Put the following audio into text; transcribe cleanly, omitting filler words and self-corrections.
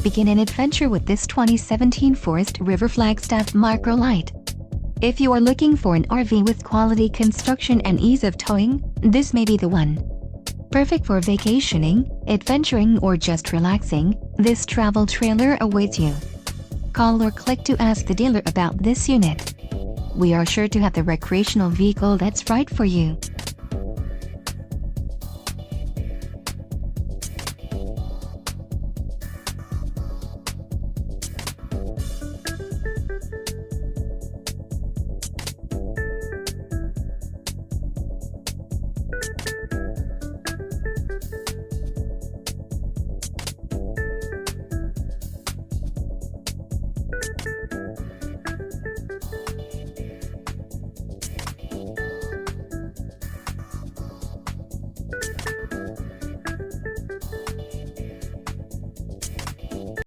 Begin an adventure with this 2017 Forest River Flagstaff Micro LITE. If you are looking for an RV with quality construction and ease of towing, this may be the one. Perfect for vacationing, adventuring, or just relaxing, this travel trailer awaits you. Call or click to ask the dealer about this unit. We are sure to have the recreational vehicle that's right for you.